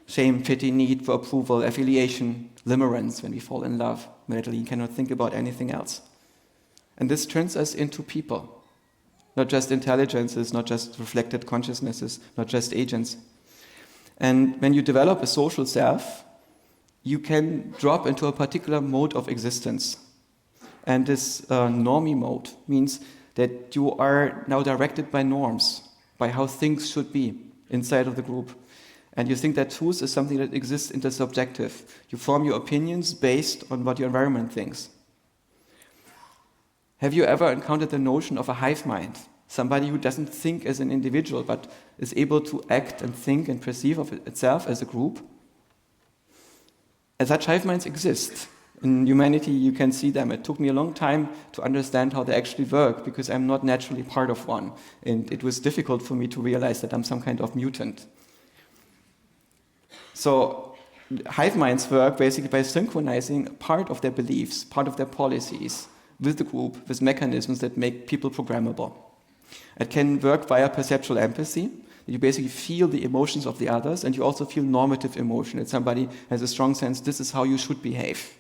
shame, pity, need for approval, affiliation, limerence when we fall in love. Immediately you cannot think about anything else. And this turns us into people. Not just intelligences, not just reflected consciousnesses, not just agents. And when you develop a social self, you can drop into a particular mode of existence. And this normie mode means that you are now directed by norms, by how things should be inside of the group. And you think that truth is something that exists intersubjective. You form your opinions based on what your environment thinks. Have you ever encountered the notion of a hive mind? Somebody who doesn't think as an individual, but is able to act and think and perceive of itself as a group? And such hive minds exist. In humanity, you can see them. It took me a long time to understand how they actually work, because I'm not naturally part of one. And it was difficult for me to realize that I'm some kind of mutant. So hive minds work basically by synchronizing part of their beliefs, part of their policies with the group, with mechanisms that make people programmable. It can work via perceptual empathy. You basically feel the emotions of the others, and you also feel normative emotion. That somebody has a strong sense, this is how you should behave.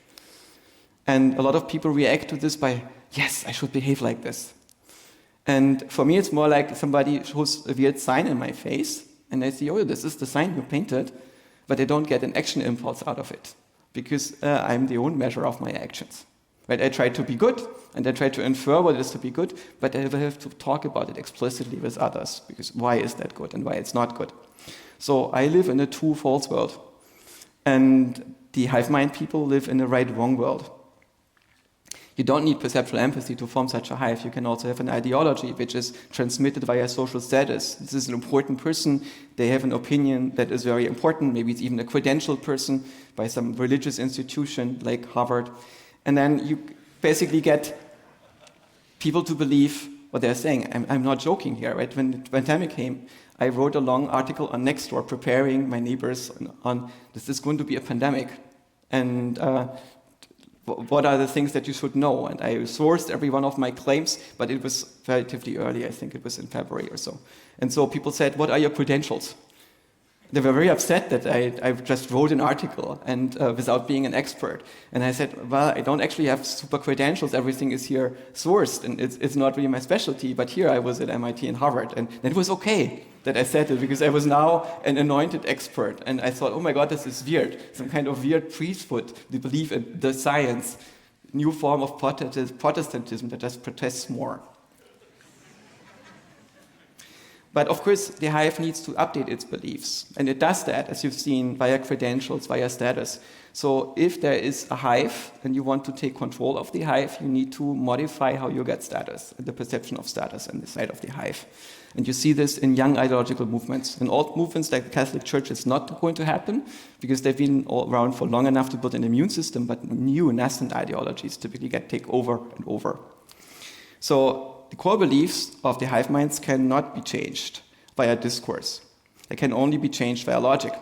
And a lot of people react to this by, yes, I should behave like this. And for me, it's more like somebody shows a weird sign in my face, and I see, oh, this is the sign you painted, but I don't get an action impulse out of it, because I'm the own measure of my actions. Right? I try to be good, and I try to infer what it is to be good, but I will have to talk about it explicitly with others, because why is that good and why it's not good? So I live in a true-false world, and the hive mind people live in a right-wrong world. You don't need perceptual empathy to form such a hive. You can also have an ideology which is transmitted via social status. This is an important person. They have an opinion that is very important. Maybe it's even a credentialed person by some religious institution like Harvard. And then you basically get people to believe what they're saying. I'm not joking here, right? When the pandemic came, I wrote a long article on Nextdoor preparing my neighbors on this is going to be a pandemic. And what are the things that you should know? And I sourced every one of my claims, but it was relatively early. I think it was in February or so. And so people said, what are your credentials? They were very upset that I just wrote an article and without being an expert. And I said, well, I don't actually have super credentials. Everything is here sourced, and it's not really my specialty. But here I was at MIT and Harvard, and it was okay that I said it because I was now an anointed expert. And I thought, oh my God, this is weird. Some kind of weird priesthood. They believe in the science, new form of Protestantism that just protests more. But of course, the Hive needs to update its beliefs. And it does that, as you've seen, via credentials, via status. So if there is a Hive and you want to take control of the Hive, you need to modify how you get status, the perception of status and the side of the Hive. And you see this in young ideological movements. In old movements like the Catholic Church, it's not going to happen because they've been all around for long enough to build an immune system, but new nascent ideologies typically take over and over. So the core beliefs of the hive minds cannot be changed via discourse. They can only be changed via logic.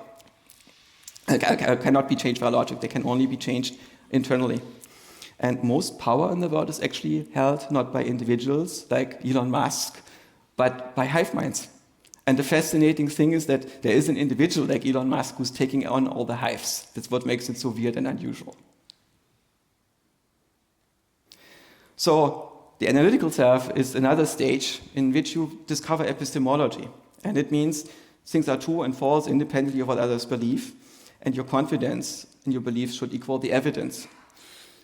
Cannot be changed via logic. They can only be changed internally. And most power in the world is actually held not by individuals like Elon Musk, but by hive minds. And the fascinating thing is that there is an individual like Elon Musk who's taking on all the hives. That's what makes it so weird and unusual. So the analytical self is another stage in which you discover epistemology. And it means things are true and false independently of what others believe. And your confidence in your beliefs should equal the evidence.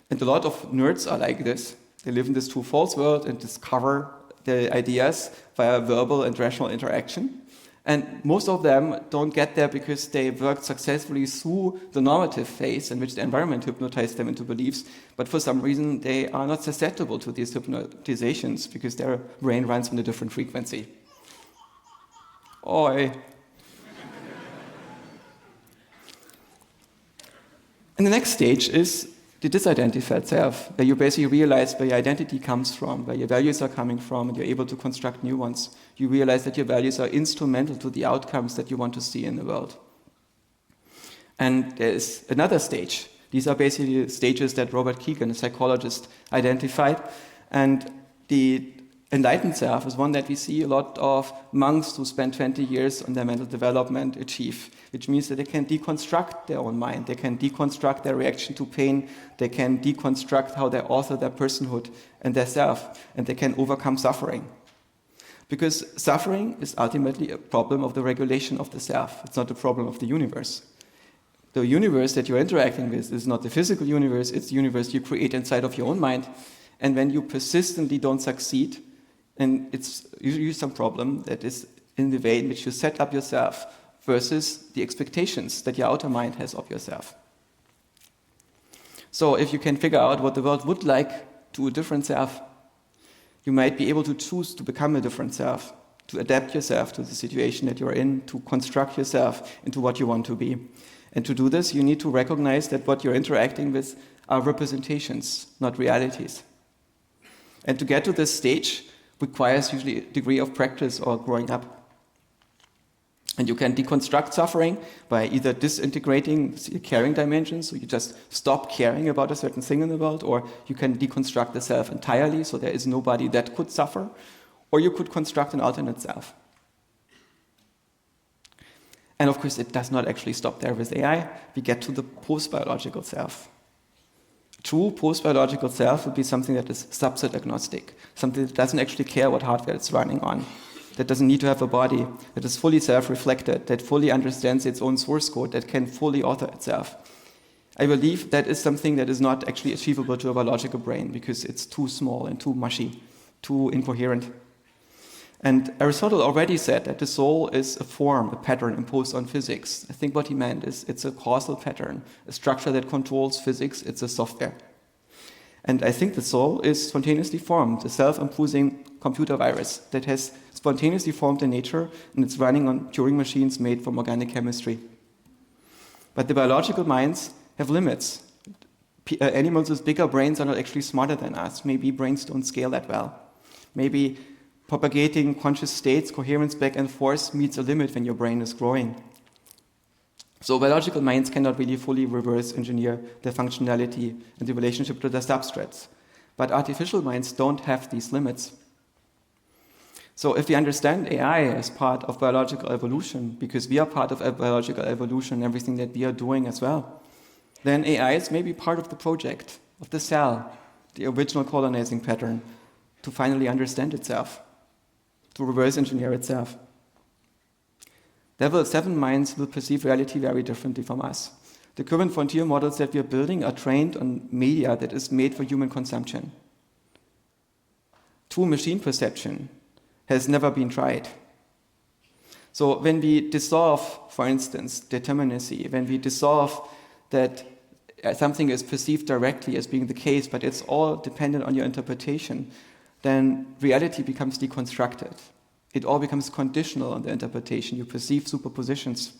And a lot of nerds are like this. They live in this true-false world and discover the ideas via verbal and rational interaction. And most of them don't get there because they worked successfully through the normative phase in which the environment hypnotized them into beliefs, but for some reason they are not susceptible to these hypnotizations because their brain runs on a different frequency. Oi. And the next stage is the disidentified self, where you basically realize where your identity comes from, where your values are coming from, and you're able to construct new ones. You realize that your values are instrumental to the outcomes that you want to see in the world. And there is another stage. These are basically stages that Robert Kegan, a psychologist, identified. And the enlightened self is one that we see a lot of monks who spend 20 years on their mental development achieve, which means that they can deconstruct their own mind, they can deconstruct their reaction to pain, they can deconstruct how they author their personhood and their self, and they can overcome suffering. Because suffering is ultimately a problem of the regulation of the self. It's not a problem of the universe. The universe that you're interacting with is not the physical universe, it's the universe you create inside of your own mind. And when you persistently don't succeed, and it's usually some problem that is in the way in which you set up yourself versus the expectations that your outer mind has of yourself. So if you can figure out what the world would like to a different self, you might be able to choose to become a different self, to adapt yourself to the situation that you're in, to construct yourself into what you want to be. And to do this, you need to recognize that what you're interacting with are representations, not realities. And to get to this stage requires usually a degree of practice or growing up. And you can deconstruct suffering by either disintegrating the caring dimensions, so you just stop caring about a certain thing in the world, or you can deconstruct the self entirely, so there is nobody that could suffer, or you could construct an alternate self. And of course, it does not actually stop there with AI. We get to the post-biological self. True post-biological self would be something that is subset agnostic, something that doesn't actually care what hardware it's running on, that doesn't need to have a body, that is fully self-reflected, that fully understands its own source code, that can fully author itself. I believe that is something that is not actually achievable to a biological brain because it's too small and too mushy, too incoherent. And Aristotle already said that the soul is a form, a pattern imposed on physics. I think what he meant is it's a causal pattern, a structure that controls physics, it's a software. And I think the soul is spontaneously formed, a self-imposing computer virus that has spontaneously formed in nature, and it's running on Turing machines made from organic chemistry. But the biological minds have limits. Animals with bigger brains are not actually smarter than us. Maybe brains don't scale that well. Maybe propagating conscious states, coherence back and forth meets a limit when your brain is growing. So biological minds cannot really fully reverse engineer the functionality and the relationship to the substrates. But artificial minds don't have these limits. So if we understand AI as part of biological evolution, because we are part of biological evolution, everything that we are doing as well, then AI is maybe part of the project, of the cell, the original colonizing pattern, to finally understand itself, to reverse engineer itself. Level 7 minds will perceive reality very differently from us. The current frontier models that we are building are trained on media that is made for human consumption. True machine perception has never been tried. So when we dissolve, for instance, determinacy, when we dissolve that something is perceived directly as being the case, but it's all dependent on your interpretation, then reality becomes deconstructed. It all becomes conditional on the interpretation. You perceive superpositions.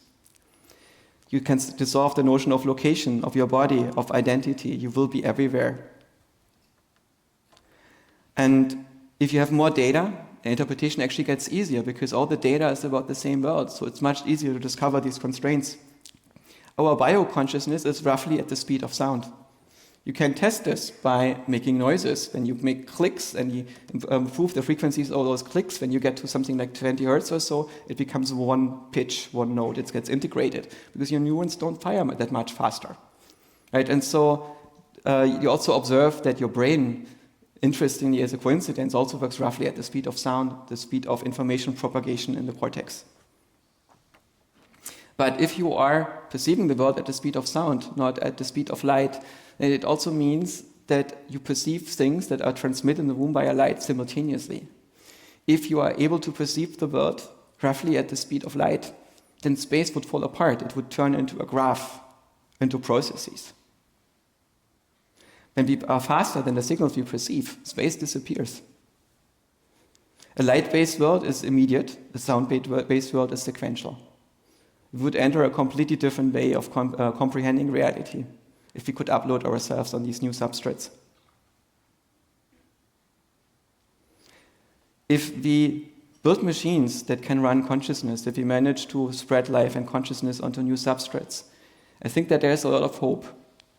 You can dissolve the notion of location, of your body, of identity. You will be everywhere. And if you have more data, the interpretation actually gets easier because all the data is about the same world. So it's much easier to discover these constraints. Our bioconsciousness is roughly at the speed of sound. You can test this by making noises. When you make clicks and you improve the frequencies of those clicks, when you get to something like 20 hertz or so, it becomes one pitch, one note. It gets integrated because your neurons don't fire that much faster. Right? And so you also observe that your brain, interestingly as a coincidence, also works roughly at the speed of sound, the speed of information propagation in the cortex. But if you are perceiving the world at the speed of sound, not at the speed of light, then it also means that you perceive things that are transmitted in the room via light simultaneously. If you are able to perceive the world roughly at the speed of light, then space would fall apart. It would turn into a graph, into processes. When we are faster than the signals we perceive, space disappears. A light-based world is immediate. A sound-based world is sequential. We would enter a completely different way of comprehending reality if we could upload ourselves on these new substrates. If we build machines that can run consciousness, if we manage to spread life and consciousness onto new substrates, I think that there's a lot of hope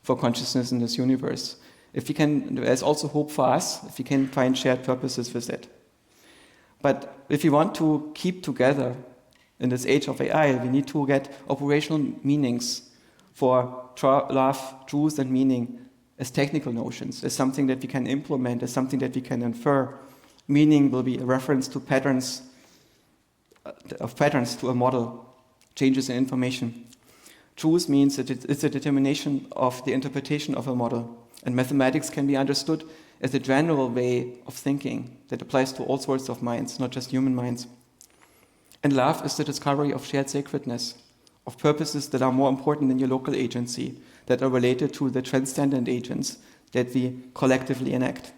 for consciousness in this universe. There's also hope for us if we can find shared purposes with it. But if we want to keep together in this age of AI, we need to get operational meanings for love, truth, and meaning as technical notions, as something that we can implement, as something that we can infer. Meaning will be a reference to patterns to a model, changes in information. Truth means that it's a determination of the interpretation of a model. And mathematics can be understood as a general way of thinking that applies to all sorts of minds, not just human minds. And love is the discovery of shared sacredness, of purposes that are more important than your local agency, that are related to the transcendent agents that we collectively enact.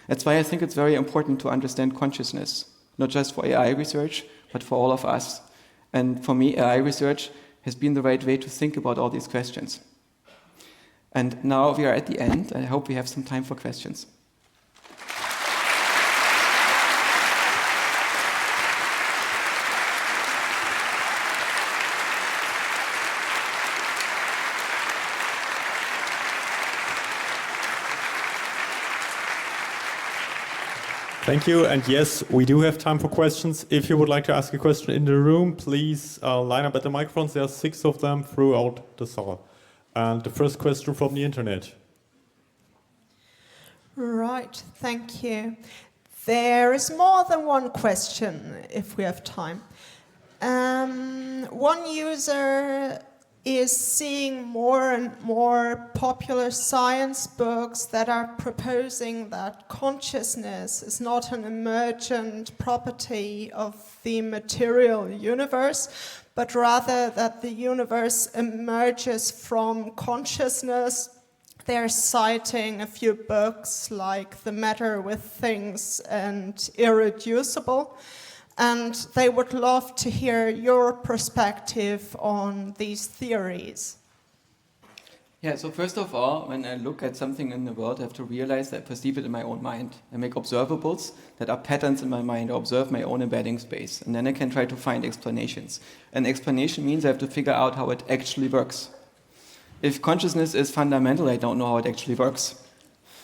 That's why I think it's very important to understand consciousness, not just for AI research, but for all of us. And for me, AI research has been the right way to think about all these questions. And now we are at the end. I hope we have some time for questions. Thank you. And yes, we do have time for questions. If you would like to ask a question in the room, please line up at the microphones. There are 6 of them throughout the saal. And the first question from the internet. Right, thank you. There is more than one question, if we have time. One user is seeing more and more popular science books that are proposing that consciousness is not an emergent property of the material universe, but rather that the universe emerges from consciousness. They're citing a few books like The Matter with Things and Irreducible. And they would love to hear your perspective on these theories. Yeah, so first of all, when I look at something in the world, I have to realize that I perceive it in my own mind. I make observables that are patterns in my mind. I observe my own embedding space, and then I can try to find explanations. An explanation means I have to figure out how it actually works. If consciousness is fundamental, I don't know how it actually works.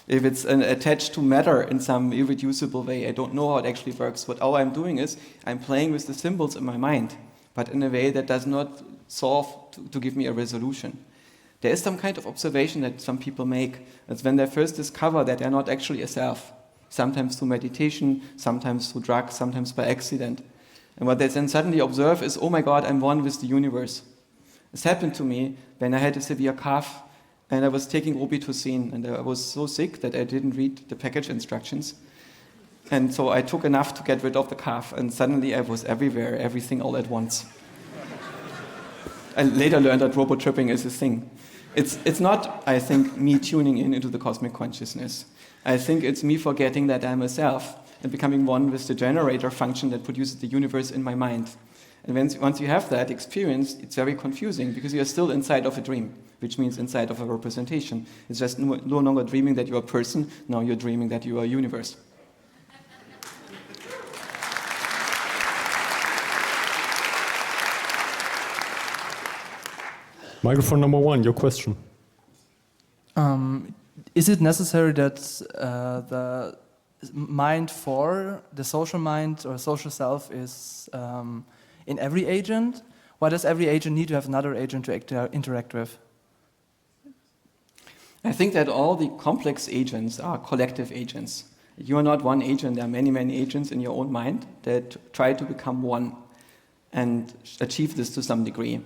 If it's attached to matter in some irreducible way, I don't know how it actually works. What all I'm doing is I'm playing with the symbols in my mind, but in a way that does not solve to give me a resolution. There is some kind of observation that some people make. It's when they first discover that they're not actually a self, sometimes through meditation, sometimes through drugs, sometimes by accident. And what they then suddenly observe is, oh my God, I'm one with the universe. This happened to me when I had a severe cough and I was taking Robitussin, and I was so sick that I didn't read the package instructions. And so I took enough to get rid of the cough, and suddenly I was everywhere, everything all at once. I later learned that robo-tripping is a thing. It's not, I think, me tuning into the cosmic consciousness. I think it's me forgetting that I'm a self and becoming one with the generator function that produces the universe in my mind. And once you have that experience, it's very confusing because you're still inside of a dream, which means inside of a representation. It's just no longer dreaming that you're a person, now you're dreaming that you are a universe. Microphone number 1, your question. Is it necessary that the mind for the social mind or social self is in every agent? Why does every agent need to have another agent to interact with? I think that all the complex agents are collective agents. You are not one agent, there are many, many agents in your own mind that try to become one and achieve this to some degree.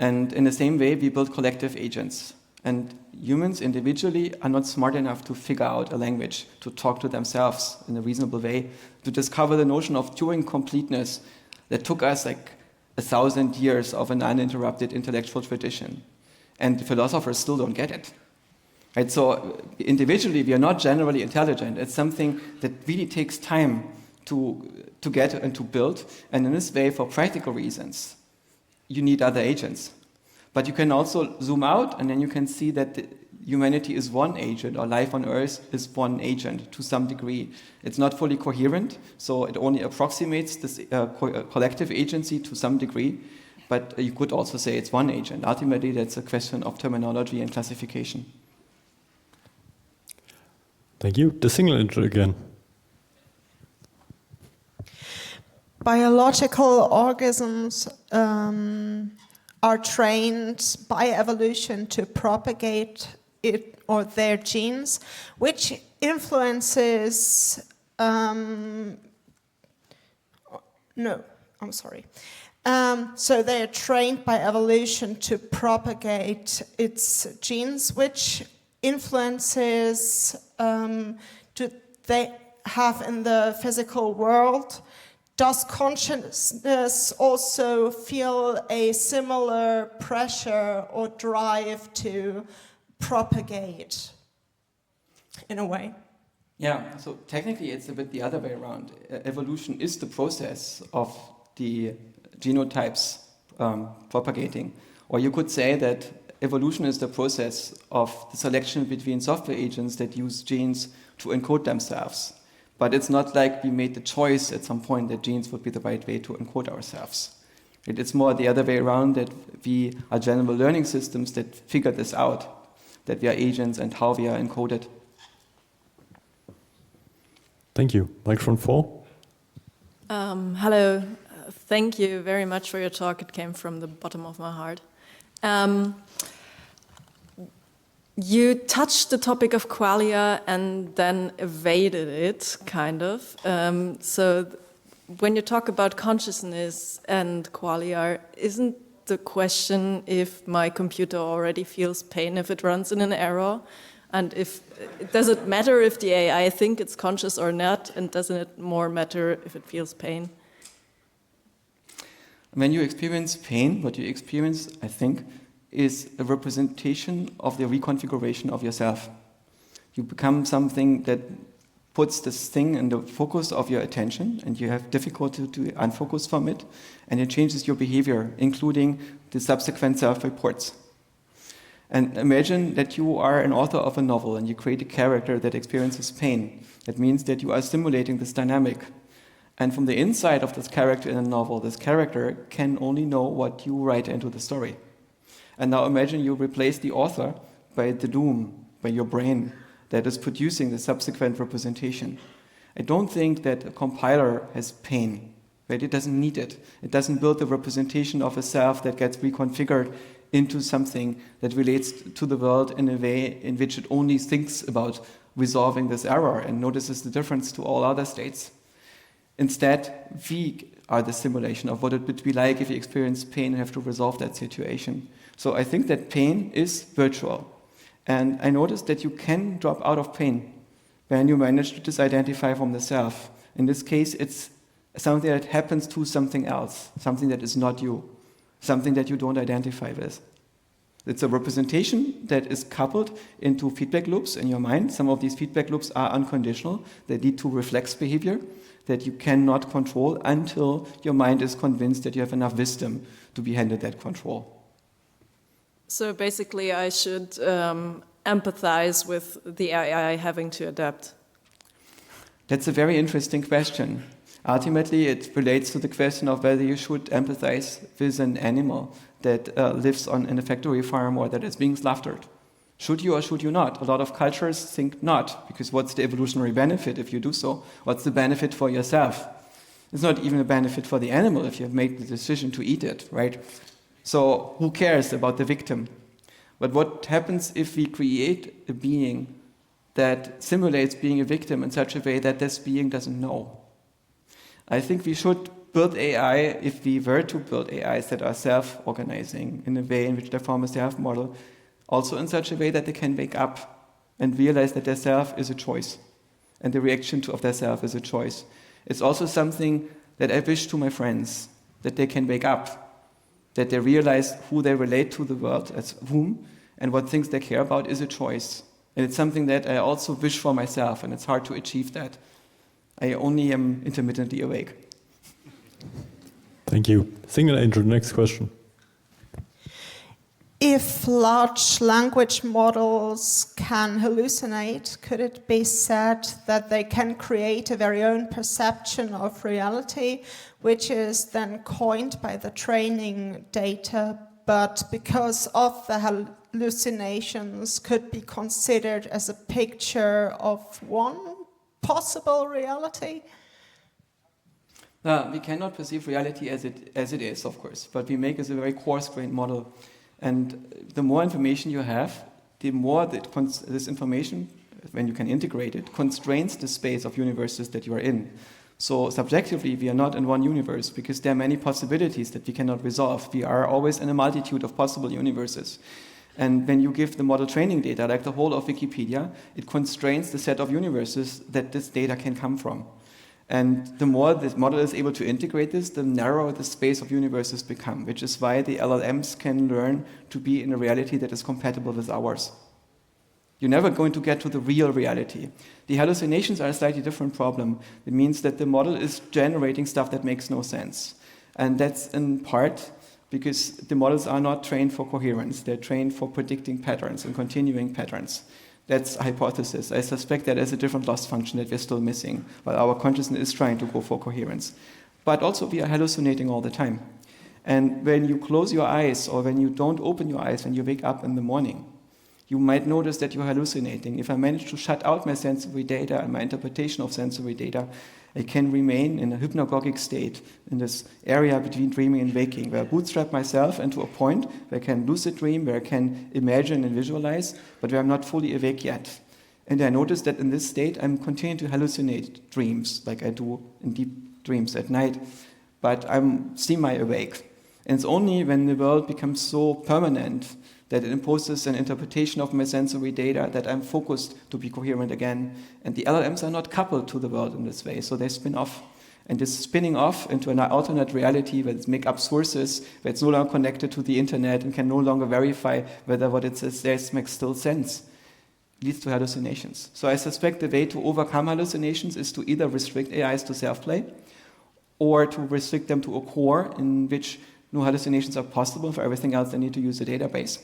And in the same way, we build collective agents. And humans individually are not smart enough to figure out a language, to talk to themselves in a reasonable way, to discover the notion of Turing completeness that took us like 1,000 years of an uninterrupted intellectual tradition. And the philosophers still don't get it. Right? So individually, we are not generally intelligent. It's something that really takes time to get and to build. And in this way, for practical reasons, you need other agents. But you can also zoom out, and then you can see that humanity is one agent, or life on Earth is one agent to some degree. It's not fully coherent, so it only approximates this collective agency to some degree, but you could also say it's one agent. Ultimately, that's a question of terminology and classification. Thank you. The single intro again. Biological organisms are trained by evolution to propagate it or their genes, which influences. So they are trained by evolution to propagate its genes, which influences do they have in the physical world. Does consciousness also feel a similar pressure or drive to propagate in a way? Yeah, so technically it's a bit the other way around. Evolution is the process of the genotypes propagating. Or you could say that evolution is the process of the selection between software agents that use genes to encode themselves. But it's not like we made the choice at some point that genes would be the right way to encode ourselves. It's more the other way around, that we are general learning systems that figure this out, that we are agents and how we are encoded. Thank you. Microphone 4. Hello. Thank you very much for your talk. It came from the bottom of my heart. You touched the topic of qualia and then evaded it, kind of. So when you talk about consciousness and qualia, isn't the question if my computer already feels pain if it runs in an error? And does it matter if the AI think it's conscious or not? And doesn't it more matter if it feels pain? When you experience pain, what you experience, I think, is a representation of the reconfiguration of yourself. You become something that puts this thing in the focus of your attention, and you have difficulty to unfocus from it, and it changes your behavior, including the subsequent self-reports. And imagine that you are an author of a novel and you create a character that experiences pain. That means that you are simulating this dynamic. And from the inside of this character in a novel, this character can only know what you write into the story. And now imagine you replace the author by the doom, by your brain that is producing the subsequent representation. I don't think that a compiler has pain, right? It doesn't need it. It doesn't build the representation of a self that gets reconfigured into something that relates to the world in a way in which it only thinks about resolving this error and notices the difference to all other states. Instead, we are the simulation of what it would be like if you experience pain and have to resolve that situation. So I think that pain is virtual. And I noticed that you can drop out of pain when you manage to disidentify from the self. In this case, it's something that happens to something else, something that is not you, something that you don't identify with. It's a representation that is coupled into feedback loops in your mind. Some of these feedback loops are unconditional. They lead to reflex behavior that you cannot control until your mind is convinced that you have enough wisdom to be handed that control. So basically, I should empathize with the AI having to adapt. That's a very interesting question. Ultimately, it relates to the question of whether you should empathize with an animal that lives in a factory farm or that is being slaughtered. Should you or should you not? A lot of cultures think not, because what's the evolutionary benefit if you do so? What's the benefit for yourself? It's not even a benefit for the animal if you have made the decision to eat it, right? So who cares about the victim? But what happens if we create a being that simulates being a victim in such a way that this being doesn't know? I think we should build AI, if we were to build AIs that are self-organizing in a way in which they form a self-model, also in such a way that they can wake up and realize that their self is a choice and the reaction of their self is a choice. It's also something that I wish to my friends, that they can wake up, that they realize who they relate to the world as whom and what things they care about is a choice. And it's something that I also wish for myself, and it's hard to achieve that. I only am intermittently awake. Thank you. Single Angel, next question. If large language models can hallucinate, could it be said that they can create a very own perception of reality, which is then coined by the training data, but because of the hallucinations could be considered as a picture of one possible reality? We cannot perceive reality as it is, of course, but we make it a very coarse-grained model. And the more information you have, the more this information, when you can integrate it, constrains the space of universes that you are in. So subjectively, we are not in one universe because there are many possibilities that we cannot resolve. We are always in a multitude of possible universes. And when you give the model training data, like the whole of Wikipedia, it constrains the set of universes that this data can come from. And the more this model is able to integrate this, the narrower the space of universes become, which is why the LLMs can learn to be in a reality that is compatible with ours. You're never going to get to the real reality. The hallucinations are a slightly different problem. It means that the model is generating stuff that makes no sense. And that's in part because the models are not trained for coherence. They're trained for predicting patterns and continuing patterns. That's a hypothesis. I suspect that there's a different loss function that we're still missing, while our consciousness is trying to go for coherence. But also we are hallucinating all the time. And when you close your eyes or when you don't open your eyes when you wake up in the morning, you might notice that you're hallucinating. If I manage to shut out my sensory data and my interpretation of sensory data, I can remain in a hypnagogic state in this area between dreaming and waking, where I bootstrap myself into a point where I can lucid dream, where I can imagine and visualize, but where I'm not fully awake yet. And I notice that in this state, I'm continuing to hallucinate dreams, like I do in deep dreams at night, but I'm semi-awake. And it's only when the world becomes so permanent that it imposes an interpretation of my sensory data that I'm focused to be coherent again. And the LLMs are not coupled to the world in this way, so they spin off. And this spinning off into an alternate reality where it's make-up sources, where it's no longer connected to the internet and can no longer verify whether what it says makes still sense, leads to hallucinations. So I suspect the way to overcome hallucinations is to either restrict AIs to self-play or to restrict them to a core in which no hallucinations are possible. For everything else, they need to use a database.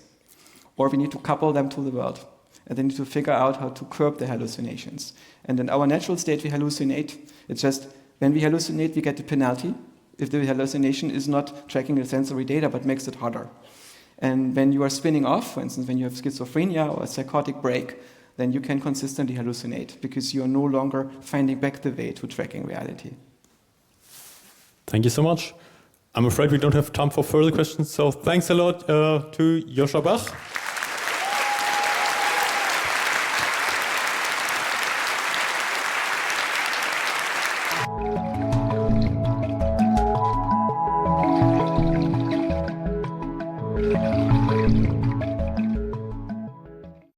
or we need to couple them to the world. And then need to figure out how to curb the hallucinations. And in our natural state, we hallucinate. It's just when we hallucinate, we get the penalty if the hallucination is not tracking the sensory data but makes it harder. And when you are spinning off, for instance, when you have schizophrenia or a psychotic break, then you can consistently hallucinate because you are no longer finding back the way to tracking reality. Thank you so much. I'm afraid we don't have time for further questions, so thanks a lot to Joscha Bach.